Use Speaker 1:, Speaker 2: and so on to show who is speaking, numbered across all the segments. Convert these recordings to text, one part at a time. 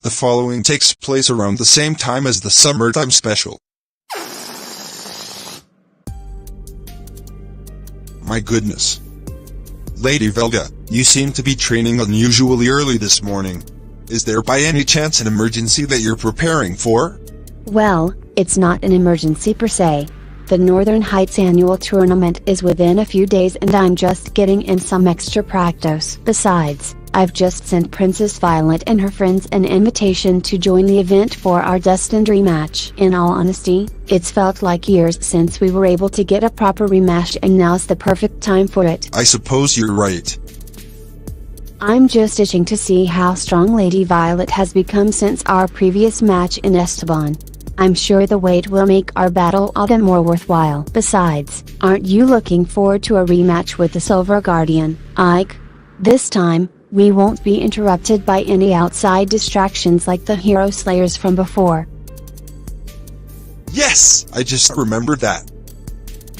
Speaker 1: The following takes place around the same time as the summertime special. My goodness. Lady Velda, you seem to be training unusually early this morning. Is there by any chance an emergency that you're preparing for?
Speaker 2: Well, it's not an emergency per se. The Northern Heights annual tournament is within a few days and I'm just getting in some extra practice. Besides, I've just sent Princess Violet and her friends an invitation to join the event for our destined rematch. In all honesty, it's felt like years since we were able to get a proper rematch and now's the perfect time for it.
Speaker 1: I suppose you're right.
Speaker 2: I'm just itching to see how strong Lady Violet has become since our previous match in Esteban. I'm sure the wait will make our battle all the more worthwhile. Besides, aren't you looking forward to a rematch with the Silver Guardian, Ike? This time, we won't be interrupted by any outside distractions like the hero slayers from before.
Speaker 1: Yes, I just remembered that.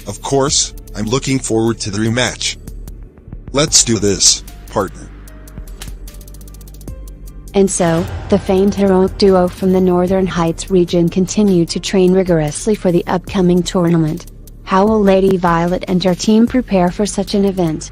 Speaker 1: Of course, I'm looking forward to the rematch. Let's do this, partner.
Speaker 2: And so, the famed heroic duo from the Northern Heights region continue to train rigorously for the upcoming tournament. How will Lady Violet and her team prepare for such an event?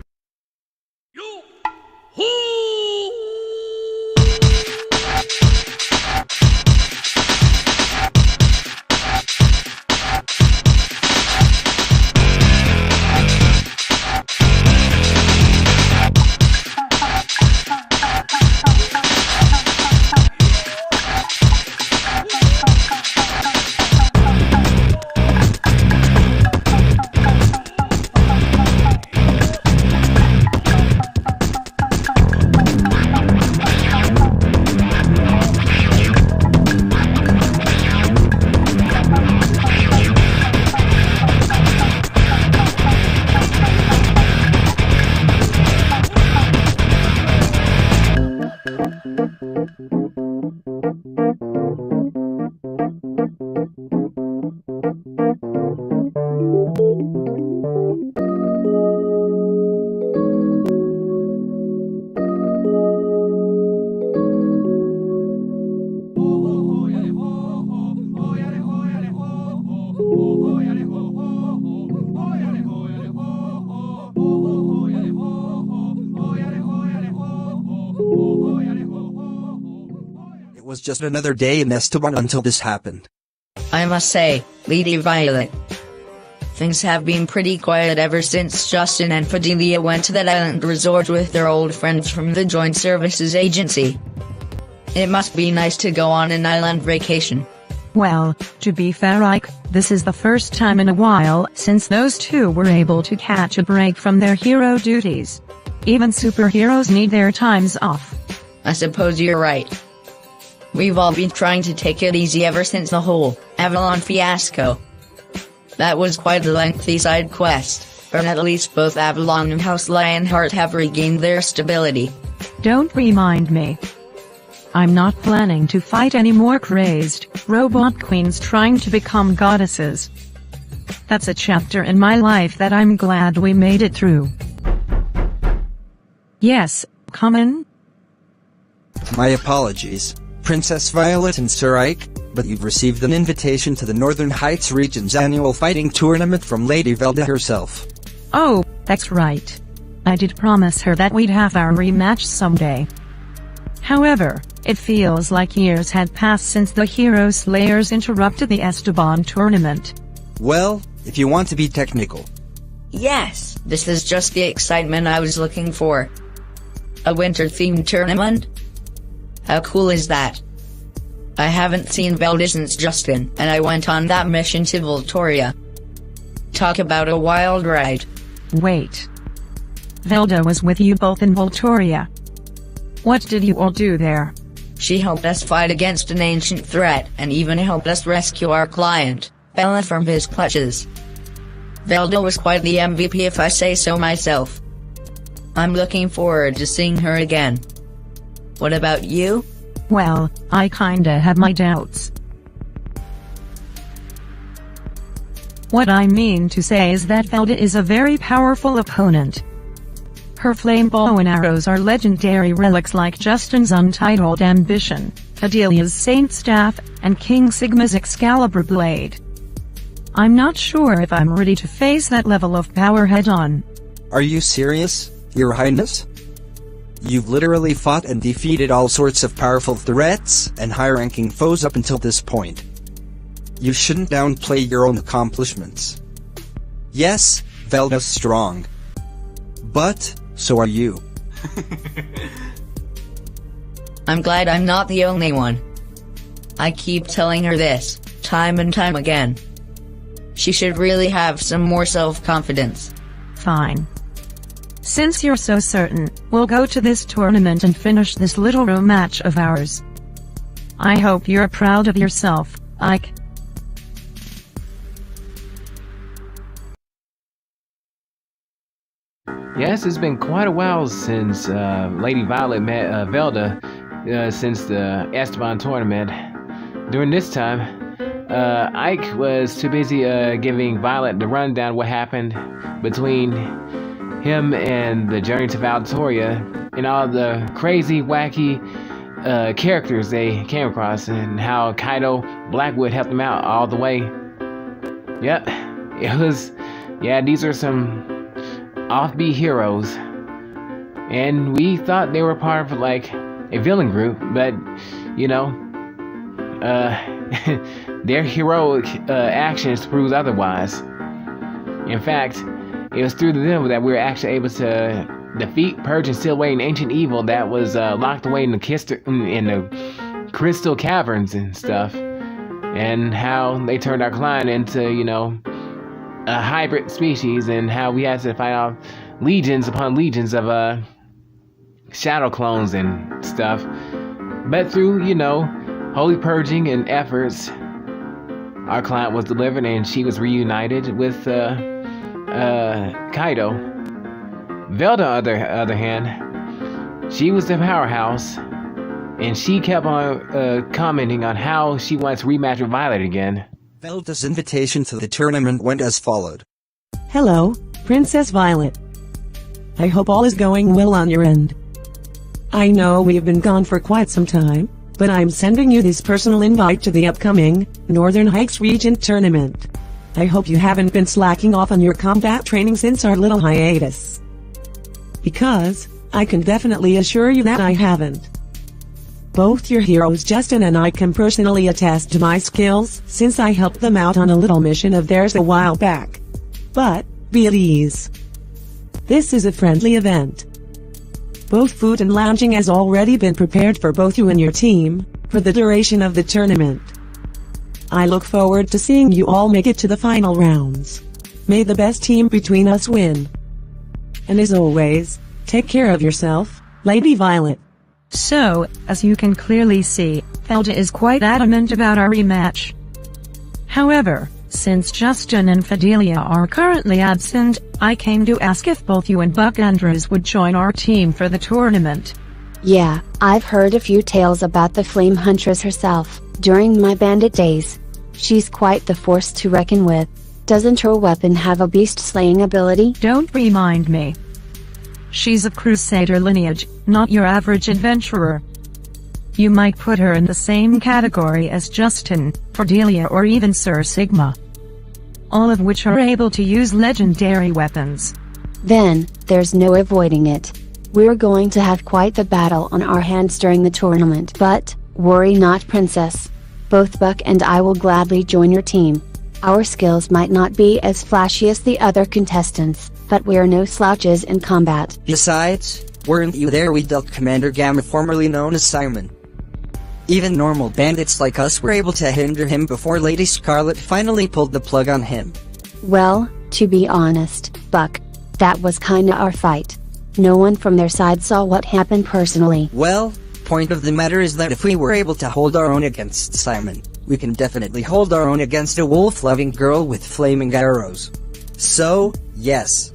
Speaker 3: It was just another day in Esteban until this happened.
Speaker 4: I must say, Lady Violet, things have been pretty quiet ever since Justin and Fidelia went to that island resort with their old friends from the Joint Services Agency. It must be nice to go on an island vacation.
Speaker 5: Well, to be fair, Ike, this is the first time in a while since those two were able to catch a break from their hero duties. Even superheroes need their times off.
Speaker 4: I suppose you're right. We've all been trying to take it easy ever since the whole Avalon fiasco. That was quite a lengthy side quest, but at least both Avalon and House Lionheart have regained their stability.
Speaker 5: Don't remind me. I'm not planning to fight any more crazed robot queens trying to become goddesses. That's a chapter in my life that I'm glad we made it through. Yes, come in.
Speaker 3: My apologies, Princess Violet and Sir Ike, but you've received an invitation to the Northern Heights region's annual fighting tournament from Lady Velda herself.
Speaker 5: Oh, that's right. I did promise her that we'd have our rematch someday. However, it feels like years had passed since the Hero Slayers interrupted the Esteban tournament.
Speaker 3: Well, if you want to be technical.
Speaker 4: Yes, this is just the excitement I was looking for. A winter-themed tournament? How cool is that? I haven't seen Velda since Justin and I went on that mission to Voltoria. Talk about a wild ride.
Speaker 5: Wait. Velda was with you both in Voltoria. What did you all do there?
Speaker 4: She helped us fight against an ancient threat and even helped us rescue our client, Bella, from his clutches. Velda was quite the MVP if I say so myself. I'm looking forward to seeing her again. What about you?
Speaker 5: Well, I kinda have my doubts. What I mean to say is that Velda is a very powerful opponent. Her flame bow and arrows are legendary relics like Justin's Untitled ambition. Adelia's Saint Staff, and King Sigma's Excalibur Blade. I'm not sure if I'm ready to face that level of power head-on.
Speaker 3: Are you serious, Your Highness? You've literally fought and defeated all sorts of powerful threats and high-ranking foes up until this point. You shouldn't downplay your own accomplishments. Yes, Velda's strong. But, so are you.
Speaker 4: I'm glad I'm not the only one. I keep telling her this, time and time again. She should really have some more self-confidence.
Speaker 5: Fine. Since you're so certain, we'll go to this tournament and finish this little rematch of ours. I hope you're proud of yourself, Ike.
Speaker 6: Yes, it's been quite a while since Lady Violet met Velda since the Esteban tournament. During this time, Ike was too busy giving Violet the rundown what happened between him and the journey to Valtoria and all the crazy, wacky characters they came across and how Kaido Blackwood helped them out all the way. Yep, these are some offbeat heroes, and we thought they were part of like a villain group, but their heroic actions proved otherwise. In fact, it was through them that we were actually able to defeat, purge, and seal away an ancient evil that was locked away in the crystal caverns and stuff, and how they turned our client into a hybrid species, and how we had to fight off legions upon legions of shadow clones and stuff. But through holy purging and efforts, our client was delivered and she was reunited with Kaido. Velda, on the other hand, she was the powerhouse, and she kept on commenting on how she wants to rematch with Violet again.
Speaker 3: Velda's invitation to the tournament went as followed.
Speaker 7: Hello, Princess Violet. I hope all is going well on your end. I know we have been gone for quite some time, but I'm sending you this personal invite to the upcoming Northern Heights Regent Tournament. I hope you haven't been slacking off on your combat training since our little hiatus. Because, I can definitely assure you that I haven't. Both your heroes Justin and I can personally attest to my skills since I helped them out on a little mission of theirs a while back. But, be at ease. This is a friendly event. Both food and lounging has already been prepared for both you and your team, for the duration of the tournament. I look forward to seeing you all make it to the final rounds. May the best team between us win. And as always, take care of yourself, Lady Violet.
Speaker 5: So, as you can clearly see, Velda is quite adamant about our rematch. However, since Justin and Fidelia are currently absent, I came to ask if both you and Buck Andrews would join our team for the tournament.
Speaker 2: Yeah, I've heard a few tales about the Flame Huntress herself, during my bandit days. She's quite the force to reckon with. Doesn't her weapon have a beast-slaying ability?
Speaker 5: Don't remind me. She's of Crusader lineage, not your average adventurer. You might put her in the same category as Justin, Cordelia, or even Sir Sigma. All of which are able to use legendary weapons.
Speaker 2: Then, there's no avoiding it. We're going to have quite the battle on our hands during the tournament. But, worry not, Princess. Both Buck and I will gladly join your team. Our skills might not be as flashy as the other contestants, but we're no slouches in combat.
Speaker 3: Besides, weren't you there we dealt Commander Gamma, formerly known as Simon? Even normal bandits like us were able to hinder him before Lady Scarlet finally pulled the plug on him.
Speaker 2: Well, to be honest, Buck, that was kinda our fight. No one from their side saw what happened personally.
Speaker 3: Well, point of the matter is that if we were able to hold our own against Simon, we can definitely hold our own against a wolf-loving girl with flaming arrows. So, yes.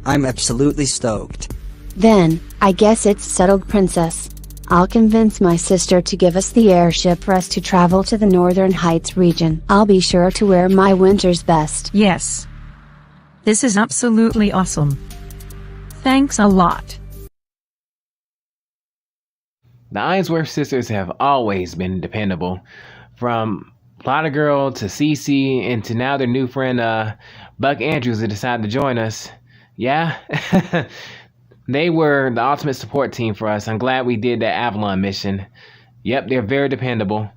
Speaker 3: I'm absolutely stoked.
Speaker 2: Then, I guess it's settled, Princess. I'll convince my sister to give us the airship for us to travel to the Northern Heights region. I'll be sure to wear my winter's best.
Speaker 5: Yes. This is absolutely awesome. Thanks a lot.
Speaker 6: The Ainsworth sisters have always been dependable. From Plotter Girl to Cece and to now their new friend Buck Andrews who decided to join us. Yeah, they were the ultimate support team for us. I'm glad we did that Avalon mission. Yep, they're very dependable.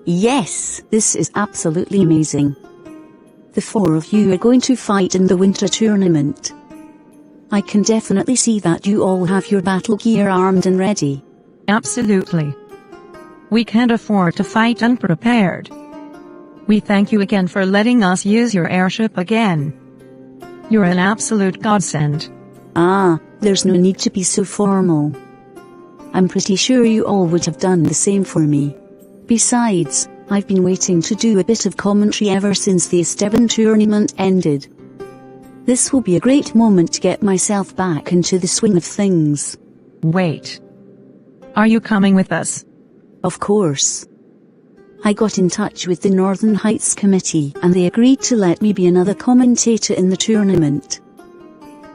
Speaker 8: Yes, this is absolutely amazing. The four of you are going to fight in the winter tournament. I can definitely see that you all have your battle gear armed and ready.
Speaker 5: Absolutely. We can't afford to fight unprepared. We thank you again for letting us use your airship again. You're an absolute godsend.
Speaker 8: Ah, there's no need to be so formal. I'm pretty sure you all would have done the same for me. Besides, I've been waiting to do a bit of commentary ever since the Esteban tournament ended. This will be a great moment to get myself back into the swing of things.
Speaker 5: Wait. Are you coming with us?
Speaker 8: Of course. I got in touch with the Northern Heights Committee and they agreed to let me be another commentator in the tournament.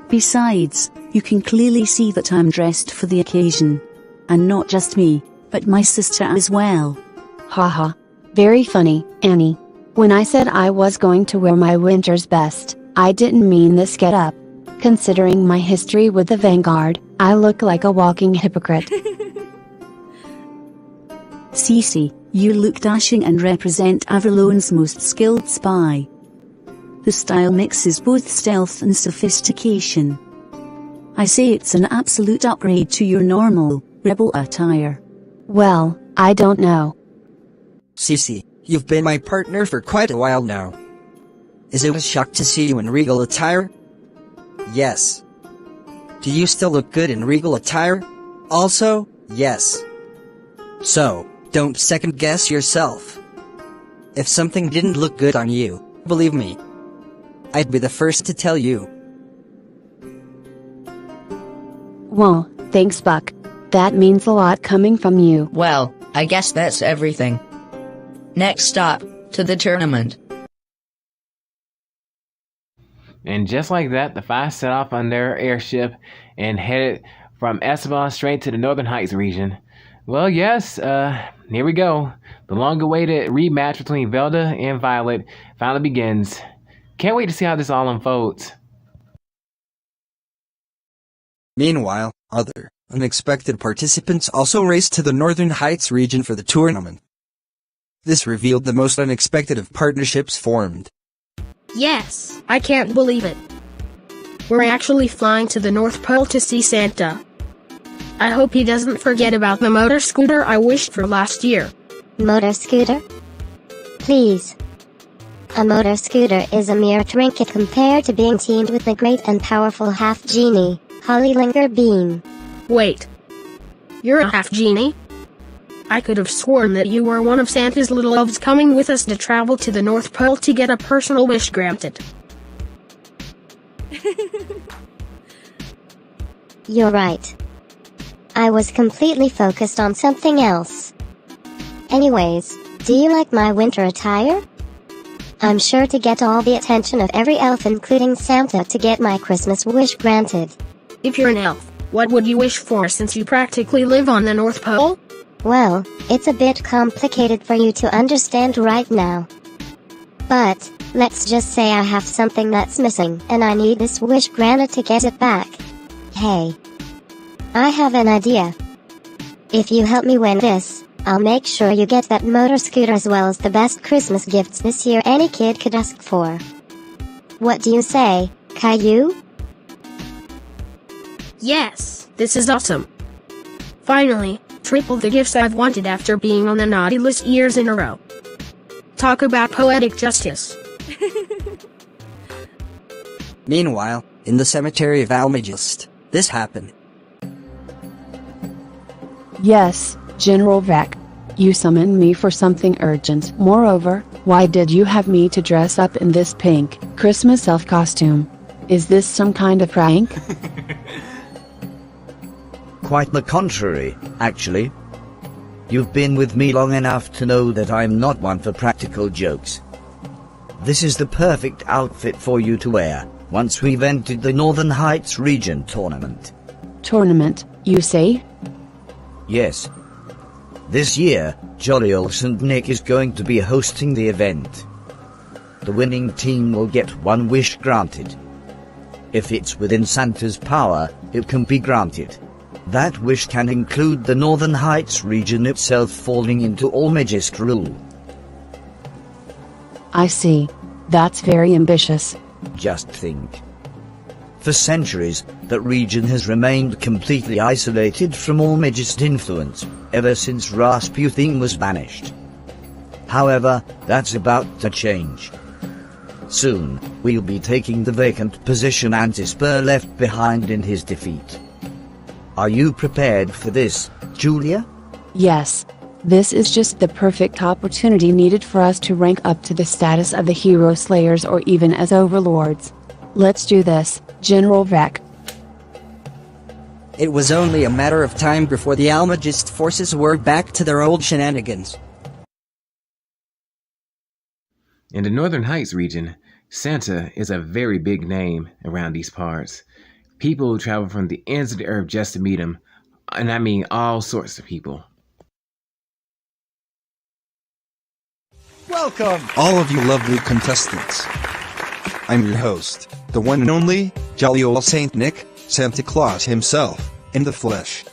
Speaker 8: Besides, you can clearly see that I'm dressed for the occasion. And not just me, but my sister as well.
Speaker 2: Haha. Very funny, Annie. When I said I was going to wear my winter's best, I didn't mean this getup. Considering my history with the Vanguard, I look like a walking hypocrite.
Speaker 8: Cece, you look dashing and represent Avalon's most skilled spy. The style mixes both stealth and sophistication. I say it's an absolute upgrade to your normal, rebel attire.
Speaker 2: Well, I don't know.
Speaker 3: Cece, you've been my partner for quite a while now. Is it a shock to see you in regal attire? Yes. Do you still look good in regal attire? Also, yes. So, don't second guess yourself. If something didn't look good on you, believe me, I'd be the first to tell you.
Speaker 2: Well, thanks Buck. That means a lot coming from you.
Speaker 4: Well, I guess that's everything. Next stop, to the tournament.
Speaker 6: And just like that, the five set off on their airship and headed from Esteban straight to the Northern Heights region. Well, yes, here we go. The long-awaited rematch between Velda and Violet finally begins. Can't wait to see how this all unfolds.
Speaker 3: Meanwhile, other unexpected participants also raced to the Northern Heights region for the tournament. This revealed the most unexpected of partnerships formed.
Speaker 9: Yes, I can't believe it. We're actually flying to the North Pole to see Santa. I hope he doesn't forget about the motor scooter I wished for last year.
Speaker 10: Motor scooter? Please. A motor scooter is a mere trinket compared to being teamed with the great and powerful half-genie, Hollylinger Beam.
Speaker 9: Wait. You're a half-genie? I could have sworn that you were one of Santa's little elves coming with us to travel to the North Pole to get a personal wish granted.
Speaker 10: You're right. I was completely focused on something else. Anyways, do you like my winter attire? I'm sure to get all the attention of every elf including Santa to get my Christmas wish granted.
Speaker 9: If you're an elf, what would you wish for since you practically live on the North Pole?
Speaker 10: Well, it's a bit complicated for you to understand right now. But, let's just say I have something that's missing and I need this wish granted to get it back. Hey. I have an idea. If you help me win this, I'll make sure you get that motor scooter as well as the best Christmas gifts this year any kid could ask for. What do you say, Caillou?
Speaker 9: Yes, this is awesome. Finally, triple the gifts I've wanted after being on the naughty list years in a row. Talk about poetic justice.
Speaker 3: Meanwhile, in the cemetery of Almagist, this happened.
Speaker 2: Yes, General Vec. You summoned me for something urgent. Moreover, why did you have me to dress up in this pink Christmas elf costume? Is this some kind of prank?
Speaker 11: Quite the contrary, actually. You've been with me long enough to know that I'm not one for practical jokes. This is the perfect outfit for you to wear once we've entered the Northern Heights region tournament.
Speaker 2: Tournament, you say?
Speaker 11: Yes. This year, Jolly Old St. Nick is going to be hosting the event. The winning team will get one wish granted. If it's within Santa's power, it can be granted. That wish can include the Northern Heights region itself falling into All-Magist rule.
Speaker 2: I see. That's very ambitious.
Speaker 11: Just think. For centuries, that region has remained completely isolated from All-Magist influence, ever since Rasputin was banished. However, that's about to change. Soon, we'll be taking the vacant position Esteban left behind in his defeat. Are you prepared for this, Julia?
Speaker 2: Yes. This is just the perfect opportunity needed for us to rank up to the status of the Hero Slayers or even as Overlords. Let's do this, General Vec.
Speaker 3: It was only a matter of time before the Almagist forces were back to their old shenanigans.
Speaker 6: In the Northern Heights region, Santa is a very big name around these parts. People travel from the ends of the earth just to meet him, and I mean all sorts of people.
Speaker 1: Welcome, all of you lovely contestants. I'm your host, the one and only, Jolly Old Saint Nick, Santa Claus himself, in the flesh.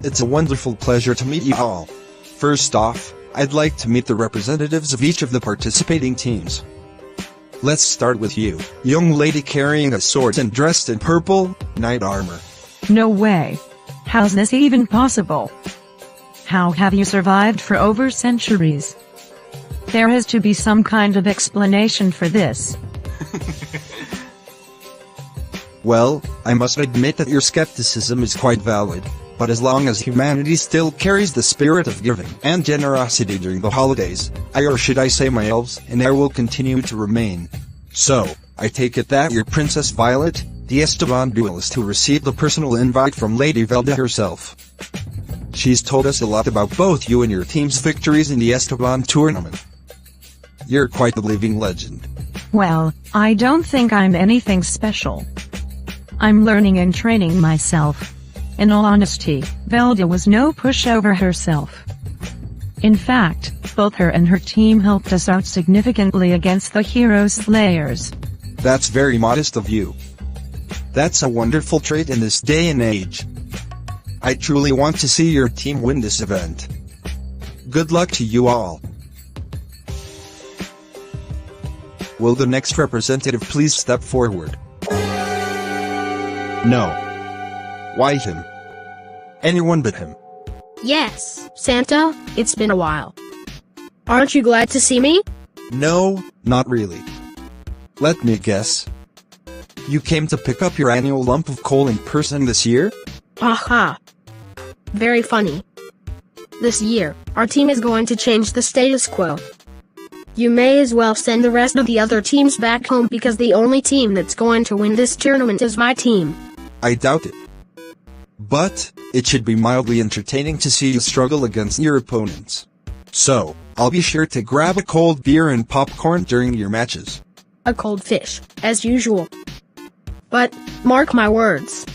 Speaker 1: It's a wonderful pleasure to meet you all. First off, I'd like to meet the representatives of each of the participating teams. Let's start with you, young lady carrying a sword and dressed in purple, knight armor.
Speaker 5: No way. How's this even possible? How have you survived for over centuries? There has to be some kind of explanation for this.
Speaker 1: Well, I must admit that your skepticism is quite valid, but as long as humanity still carries the spirit of giving and generosity during the holidays, or should I say my elves and heir will continue to remain. So, I take it that you're Princess Violet, the Esteban duelist who received the personal invite from Lady Velda herself. She's told us a lot about both you and your team's victories in the Esteban tournament. You're quite the living legend.
Speaker 5: Well, I don't think I'm anything special. I'm learning and training myself. In all honesty, Velda was no pushover herself. In fact, both her and her team helped us out significantly against the Hero Slayers.
Speaker 1: That's very modest of you. That's a wonderful trait in this day and age. I truly want to see your team win this event. Good luck to you all. Will the next representative please step forward? No. Why him? Anyone but him.
Speaker 9: Yes, Santa, it's been a while. Aren't you glad to see me?
Speaker 1: No, not really. Let me guess. You came to pick up your annual lump of coal in person this year?
Speaker 9: Aha. Very funny. This year, our team is going to change the status quo. You may as well send the rest of the other teams back home because the only team that's going to win this tournament is my team.
Speaker 1: I doubt it. But, it should be mildly entertaining to see you struggle against your opponents. So, I'll be sure to grab a cold beer and popcorn during your matches.
Speaker 9: A cold fish, as usual. But, mark my words.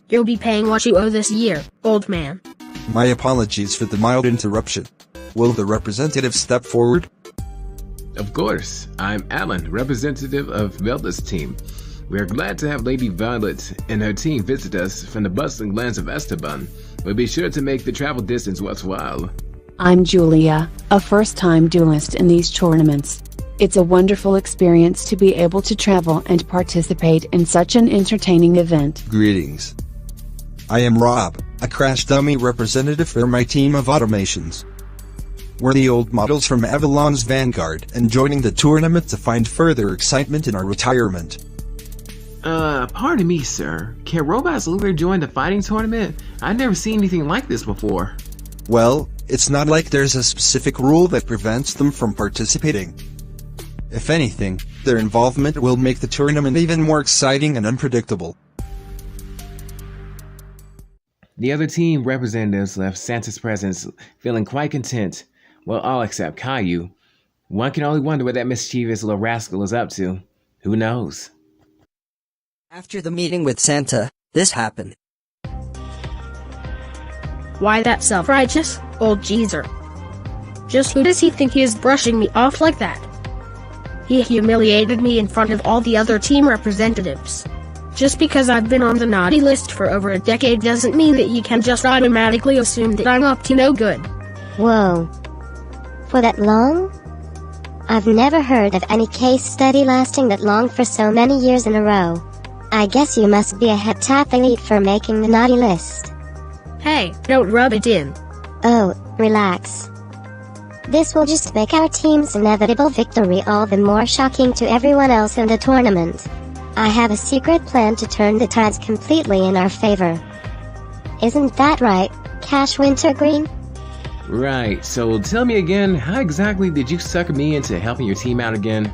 Speaker 9: You'll be paying what you owe this year, old man.
Speaker 1: My apologies for the mild interruption. Will the representative step forward?
Speaker 6: Of course, I'm Alan, representative of Velda's team. We are glad to have Lady Violet and her team visit us from the bustling lands of Esteban. We'll be sure to make the travel distance worthwhile.
Speaker 2: I'm Julia, a first-time duelist in these tournaments. It's a wonderful experience to be able to travel and participate in such an entertaining event.
Speaker 1: Greetings. I am Rob, a crash dummy representative for my team of automations. We're the old models from Avalon's Vanguard and joining the tournament to find further excitement in our retirement.
Speaker 6: Pardon me, sir. Can robots literally join the fighting tournament? I've never seen anything like this before.
Speaker 1: Well, it's not like there's a specific rule that prevents them from participating. If anything, their involvement will make the tournament even more exciting and unpredictable.
Speaker 6: The other team representatives left Santa's presence feeling quite content. Well, all except Caillou. One can only wonder what that mischievous little rascal is up to. Who knows?
Speaker 3: After the meeting with Santa, this happened.
Speaker 9: Why that self-righteous, old geezer? Just who does he think he is brushing me off like that? He humiliated me in front of all the other team representatives. Just because I've been on the naughty list for over a decade doesn't mean that he can just automatically assume that I'm up to no good.
Speaker 10: Whoa. For that long? I've never heard of any case study lasting that long for so many years in a row. I guess you must be a heptathlete for making the naughty list.
Speaker 9: Hey, don't rub it in.
Speaker 10: Oh, relax. This will just make our team's inevitable victory all the more shocking to everyone else in the tournament. I have a secret plan to turn the tides completely in our favor. Isn't that right, Cash Wintergreen?
Speaker 6: Right, so tell me again, how exactly did you sucker me into helping your team out again?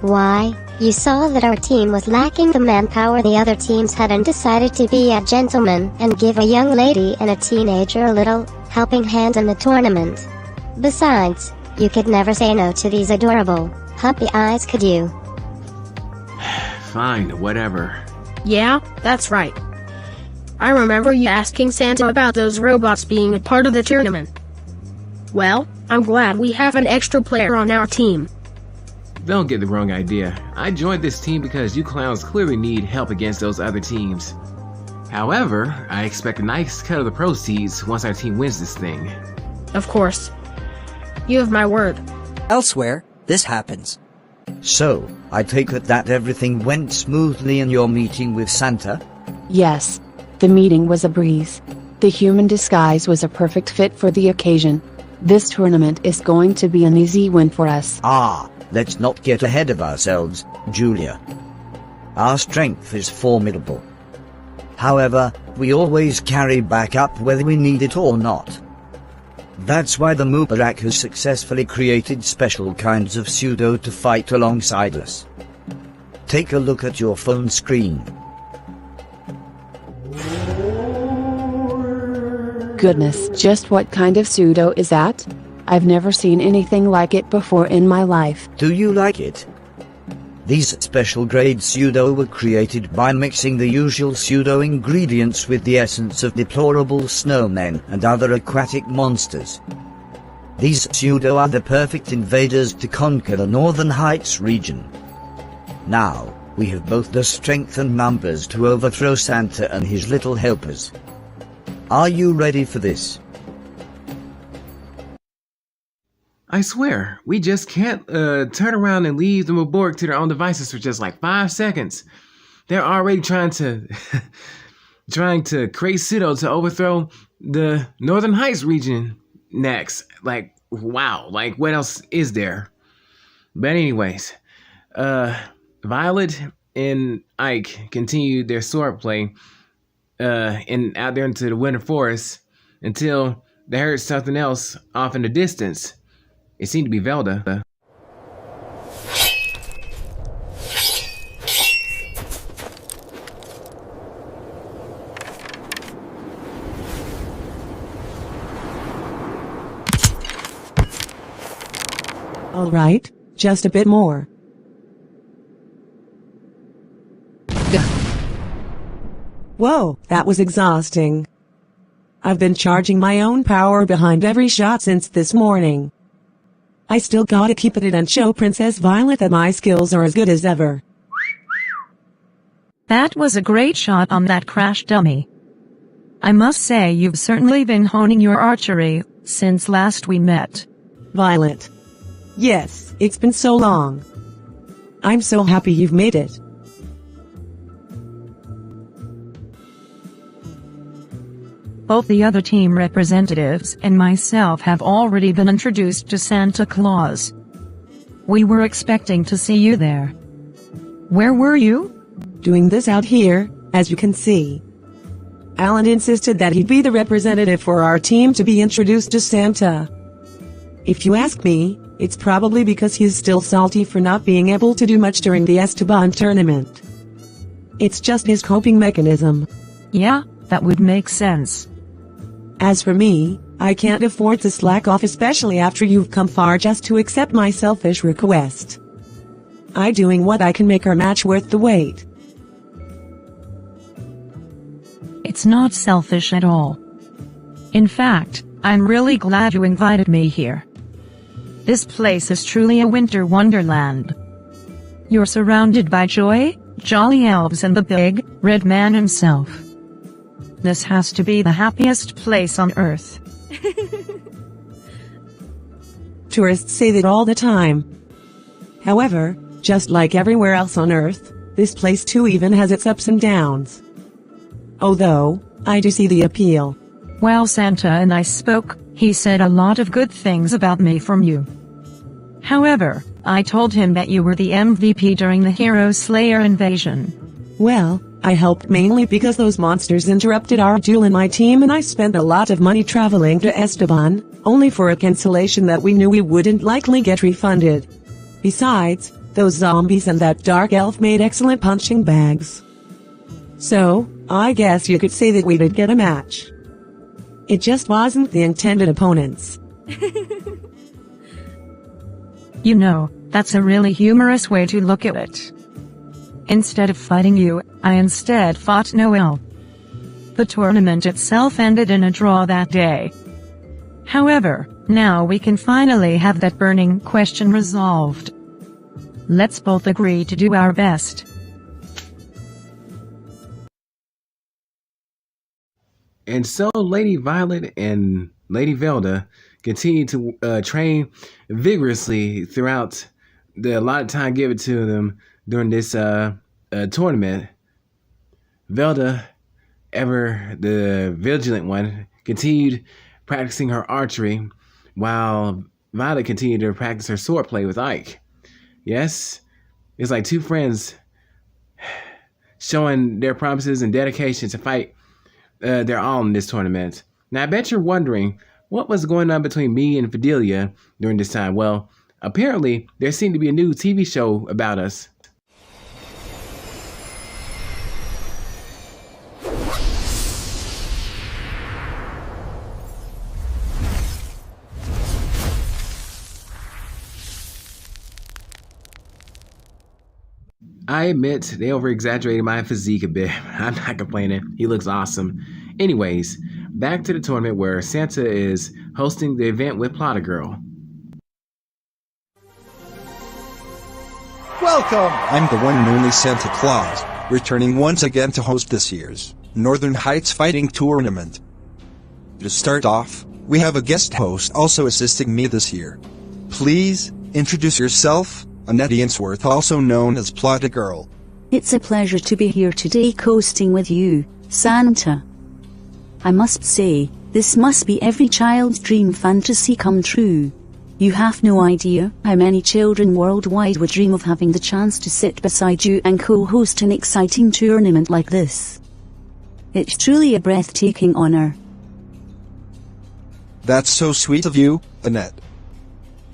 Speaker 10: Why, you saw that our team was lacking the manpower the other teams had and decided to be a gentleman and give a young lady and a teenager a little helping hand in the tournament. Besides, you could never say no to these adorable puppy eyes, could you?
Speaker 6: Fine, whatever.
Speaker 9: Yeah, that's right. I remember you asking Santa about those robots being a part of the tournament. Well, I'm glad we have an extra player on our team.
Speaker 6: Don't get the wrong idea. I joined this team because you clowns clearly need help against those other teams. However, I expect a nice cut of the proceeds once our team wins this thing.
Speaker 9: Of course. You have my word.
Speaker 3: Elsewhere, this happens.
Speaker 11: So, I take it that everything went smoothly in your meeting with Santa?
Speaker 2: Yes. The meeting was a breeze. The human disguise was a perfect fit for the occasion. This tournament is going to be an easy win for us.
Speaker 11: Let's not get ahead of ourselves, Julia. Our strength is formidable. However, we always carry backup whether we need it or not. That's why the Mubarak has successfully created special kinds of pseudo to fight alongside us. Take a look at your phone screen.
Speaker 2: Goodness, just what kind of pseudo is that? I've never seen anything like it before in my life.
Speaker 11: Do you like it? These special grade pseudo were created by mixing the usual pseudo ingredients with the essence of deplorable snowmen and other aquatic monsters. These pseudo are the perfect invaders to conquer the Northern Heights region. Now, we have both the strength and numbers to overthrow Santa and his little helpers. Are you ready for this?
Speaker 6: I swear, we just can't turn around and leave them aboard to their own devices for just like 5 seconds. They're already trying to create pseudo to overthrow the Northern Heights region next. Like, wow, like what else is there? But anyways, Violet and Ike continued their swordplay and out there into the winter forest until they heard something else off in the distance. It seemed to be Velda.
Speaker 7: All right, just a bit more. Whoa, that was exhausting. I've been charging my own power behind every shot since this morning. I still gotta keep at it and show Princess Violet that my skills are as good as ever.
Speaker 5: That was a great shot on that crash dummy. I must say you've certainly been honing your archery since last we met.
Speaker 7: Violet. Yes, it's been so long. I'm so happy you've made it.
Speaker 5: Both the other team representatives and myself have already been introduced to Santa Claus. We were expecting to see you there. Where were you?
Speaker 7: Doing this out here, as you can see. Alan insisted that he'd be the representative for our team to be introduced to Santa. If you ask me, it's probably because he's still salty for not being able to do much during the Esteban tournament. It's just his coping mechanism.
Speaker 5: Yeah, that would make sense.
Speaker 7: As for me, I can't afford to slack off, especially after you've come far just to accept my selfish request. I'm doing what I can make our match worth the wait.
Speaker 5: It's not selfish at all. In fact, I'm really glad you invited me here. This place is truly a winter wonderland. You're surrounded by joy, jolly elves and the big, red man himself. This has to be the happiest place on Earth.
Speaker 7: Tourists say that all the time. However, just like everywhere else on Earth, this place too even has its ups and downs. Although, I do see the appeal.
Speaker 5: While Santa and I spoke, he said a lot of good things about me from you. However, I told him that you were the MVP during the Hero Slayer invasion.
Speaker 7: Well, I helped mainly because those monsters interrupted our duel in my team and I spent a lot of money traveling to Esteban, only for a cancellation that we knew we wouldn't likely get refunded. Besides, those zombies and that dark elf made excellent punching bags. So, I guess you could say that we did get a match. It just wasn't the intended opponents.
Speaker 5: You know, that's a really humorous way to look at it. Instead of fighting you, I instead fought Noel. The tournament itself ended in a draw that day. However, now we can finally have that burning question resolved. Let's both agree to do our best.
Speaker 6: And so Lady Violet and Lady Velda continue to train vigorously throughout the allotted time given to them during this tournament. Velda, ever the vigilant one, continued practicing her archery, while Violet continued to practice her swordplay with Ike. Yes, it's like two friends showing their promises and dedication to fight their all in this tournament. Now, I bet you're wondering what was going on between me and Fidelia during this time. Well, apparently, there seemed to be a new TV show about us. I admit they over-exaggerated my physique a bit. I'm not complaining. He looks awesome. Anyways, back to the tournament where Santa is hosting the event with Plotter Girl.
Speaker 1: Welcome! I'm the one and only Santa Claus, returning once again to host this year's Northern Heights Fighting Tournament. To start off, we have a guest host also assisting me this year. Please, introduce yourself, Annette Ainsworth, also known as Plotter Girl.
Speaker 8: It's a pleasure to be here today coasting with you, Santa. I must say, this must be every child's dream fantasy come true. You have no idea how many children worldwide would dream of having the chance to sit beside you and co-host an exciting tournament like this. It's truly a breathtaking honor.
Speaker 1: That's so sweet of you, Annette.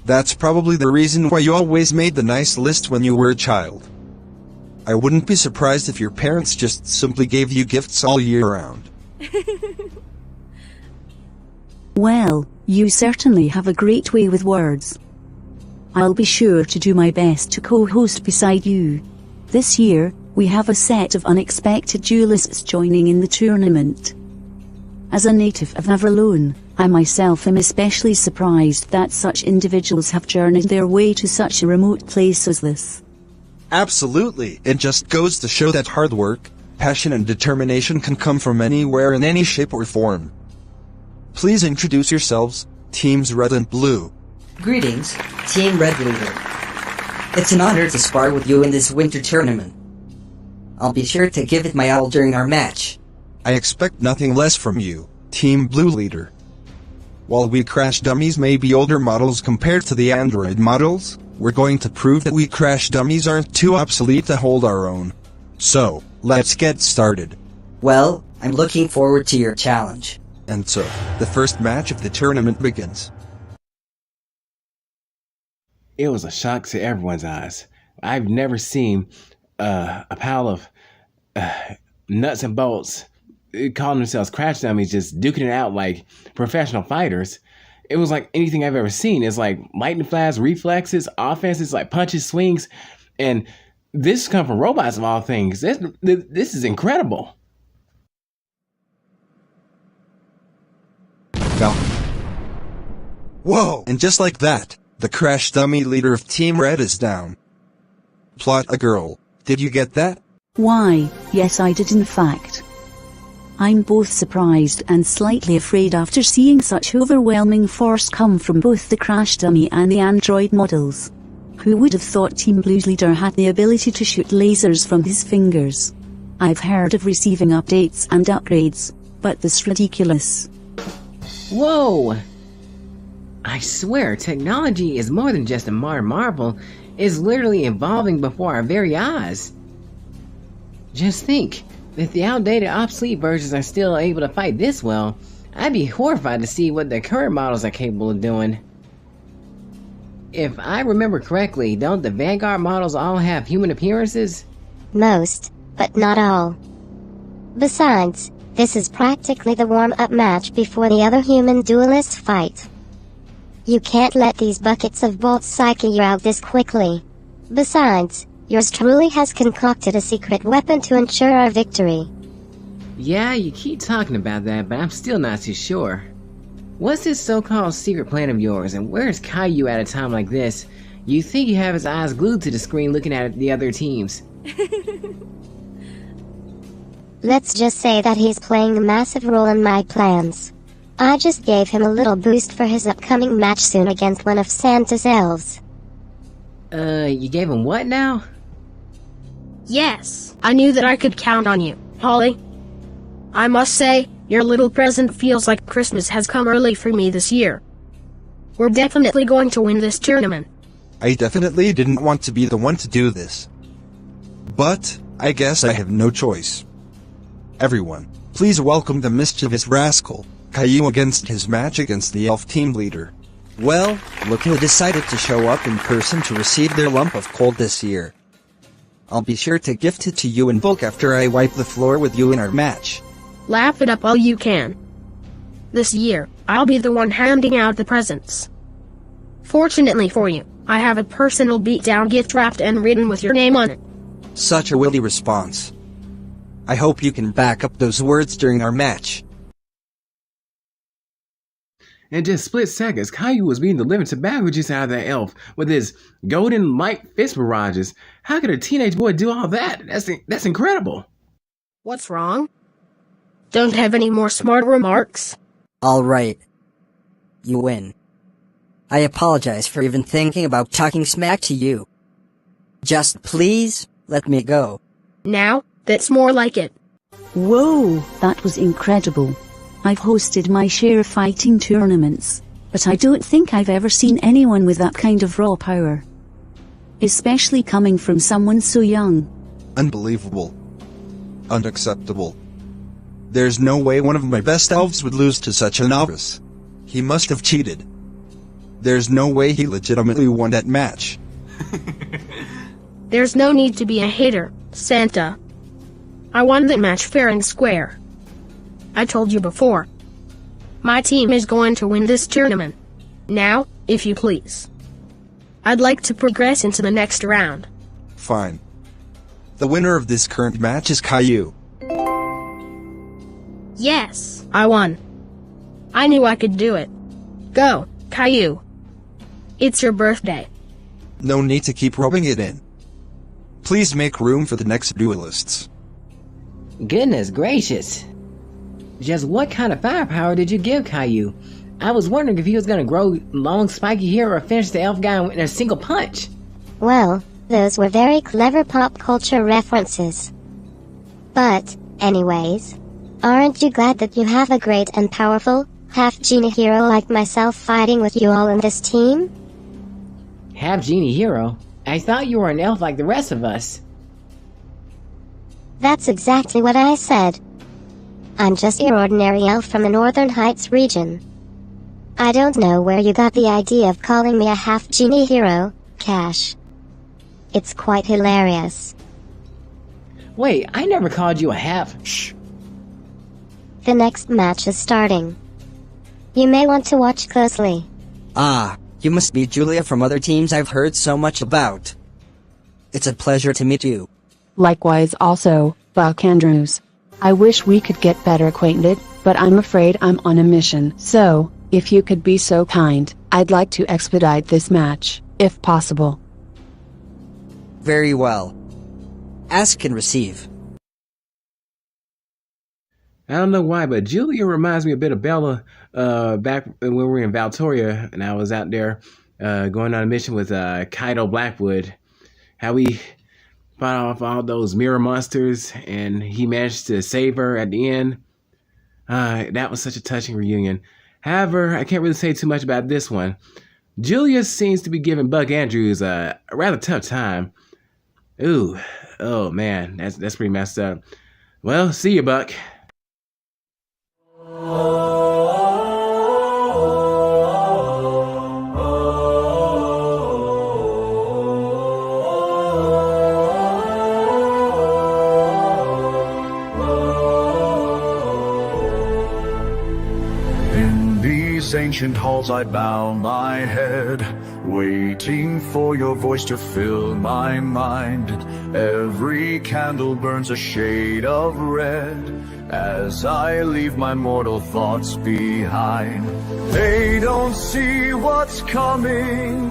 Speaker 1: That's probably the reason why you always made the nice list when you were a child. I wouldn't be surprised if your parents just simply gave you gifts all year round.
Speaker 8: Well, you certainly have a great way with words. I'll be sure to do my best to co-host beside you. This year, we have a set of unexpected duelists joining in the tournament. As a native of Avalon, I myself am especially surprised that such individuals have journeyed their way to such a remote place as this.
Speaker 1: Absolutely. It just goes to show that hard work, passion and determination can come from anywhere in any shape or form. Please introduce yourselves, Teams Red and Blue.
Speaker 12: Greetings, Team Red Leader. It's an honor to spar with you in this winter tournament. I'll be sure to give it my all during our match.
Speaker 1: I expect nothing less from you, Team Blue Leader. While we Crash Dummies may be older models compared to the Android models, we're going to prove that we Crash Dummies aren't too obsolete to hold our own. So, let's get started.
Speaker 12: Well, I'm looking forward to your challenge.
Speaker 1: And so, the first match of the tournament begins.
Speaker 6: It was a shock to everyone's eyes. I've never seen a pile of nuts and bolts calling themselves Crash Dummies just duking it out like professional fighters. It was like anything I've ever seen. It's like lightning flash, reflexes, offenses, like punches, swings, and this come from robots of all things. This is incredible.
Speaker 1: Val. Whoa! And just like that, the crash dummy leader of Team Red is down. Plot a girl. Did you get that?
Speaker 8: Why, yes I did in fact. I'm both surprised and slightly afraid after seeing such overwhelming force come from both the crash dummy and the android models. Who would have thought Team Blue's leader had the ability to shoot lasers from his fingers? I've heard of receiving updates and upgrades, but this is ridiculous.
Speaker 6: Whoa! I swear, technology is more than just a modern marvel. It's literally evolving before our very eyes. Just think, if the outdated, obsolete versions are still able to fight this well, I'd be horrified to see what the current models are capable of doing. If I remember correctly, don't the Vanguard models all have human appearances?
Speaker 10: Most, but not all. Besides, this is practically the warm-up match before the other human duelists fight. You can't let these buckets of bolts psyche you out this quickly. Besides, yours truly has concocted a secret weapon to ensure our victory.
Speaker 6: Yeah, you keep talking about that, but I'm still not too sure. What's this so-called secret plan of yours, and where's Caillou at a time like this? You think you have his eyes glued to the screen looking at the other teams.
Speaker 10: Let's just say that he's playing a massive role in my plans. I just gave him a little boost for his upcoming match soon against one of Santa's elves.
Speaker 6: You gave him what now?
Speaker 9: Yes, I knew that I could count on you, Holly. I must say, your little present feels like Christmas has come early for me this year. We're definitely going to win this tournament.
Speaker 1: I definitely didn't want to be the one to do this. But, I guess I have no choice. Everyone, please welcome the mischievous rascal, Caillou, against his match against the elf team leader.
Speaker 3: Well, look who decided to show up in person to receive their lump of coal this year. I'll be sure to gift it to you in bulk after I wipe the floor with you in our match.
Speaker 9: Laugh it up all you can. This year, I'll be the one handing out the presents. Fortunately for you, I have a personal beatdown gift wrapped and written with your name on it.
Speaker 3: Such a witty response. I hope you can back up those words during our match.
Speaker 6: In just split seconds, Caillou was being delivered tobacco juice out of that elf with his golden light fist barrages. How could a teenage boy do all that? That's incredible.
Speaker 9: What's wrong? Don't have any more smart remarks?
Speaker 12: Alright. You win. I apologize for even thinking about talking smack to you. Just please, let me go.
Speaker 9: Now, that's more like it.
Speaker 8: Whoa, that was incredible. I've hosted my share of fighting tournaments, but I don't think I've ever seen anyone with that kind of raw power. Especially coming from someone so young.
Speaker 1: Unbelievable. Unacceptable. There's no way one of my best elves would lose to such a novice. He must have cheated. There's no way he legitimately won that match.
Speaker 9: There's no need to be a hater, Santa. I won that match fair and square. I told you before. My team is going to win this tournament. Now, if you please. I'd like to progress into the next round.
Speaker 1: Fine. The winner of this current match is Caillou.
Speaker 9: Yes, I won. I knew I could do it. Go, Caillou. It's your birthday.
Speaker 1: No need to keep rubbing it in. Please make room for the next duelists.
Speaker 6: Goodness gracious. Just what kind of firepower did you give Caillou? I was wondering if he was gonna grow long spiky hair or finish the elf guy in a single punch.
Speaker 10: Well, those were very clever pop culture references. But, anyways, aren't you glad that you have a great and powerful, half-genie hero like myself fighting with you all in this team?
Speaker 6: Half-genie hero? I thought you were an elf like the rest of us.
Speaker 10: That's exactly what I said. I'm just your ordinary elf from the Northern Heights region. I don't know where you got the idea of calling me a half-genie hero, Cash. It's quite hilarious.
Speaker 6: Wait, I never called you a half.
Speaker 1: Shh.
Speaker 10: The next match is starting. You may want to watch closely.
Speaker 12: Ah, you must be Julia from other teams I've heard so much about. It's a pleasure to meet you.
Speaker 2: Likewise also, Buck Andrews. I wish we could get better acquainted, but but I'm afraid I'm on a mission. So, if you could be so kind, I'd like to expedite this match, if possible.
Speaker 12: Very well. Ask and receive.
Speaker 6: I don't know why, but Julia reminds me a bit of Bella back when we were in Valtoria and I was out there going on a mission with Kaido Blackwood. How we fought off all those mirror monsters and he managed to save her at the end. That was such a touching reunion. However, I can't really say too much about this one. Julia seems to be giving Buck Andrews a rather tough time. Ooh, oh man, that's pretty messed up. Well, see you, Buck.
Speaker 13: In these ancient halls I bow my head, waiting for your voice to fill my mind. Every candle burns a shade of red as I leave my mortal thoughts behind. They don't see what's coming,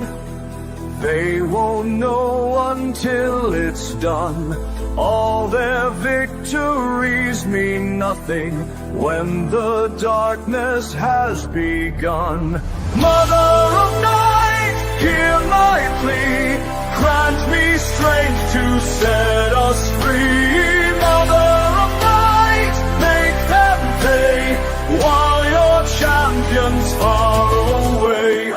Speaker 13: they won't know until it's done. All their victories mean nothing when the darkness has begun. Mother of night, hear my plea, grant me strength to set us free. Mother of night, make them pay while your champion's far away.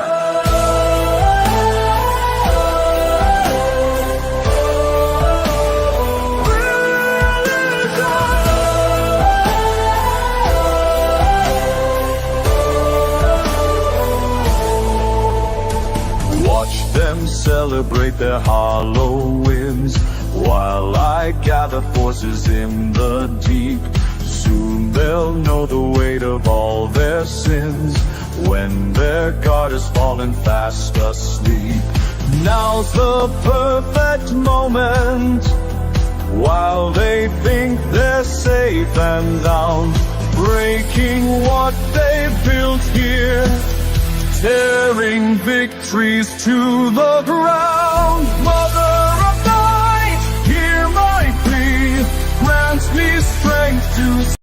Speaker 13: Celebrate their hollow wins while I gather forces in the deep. Soon they'll know the weight of all their sins when their guard has fallen fast asleep. Now's the perfect moment while they think they're safe and sound, breaking what they've built here, tearing victories to the ground. Mother of night, hear my plea, grant me strength to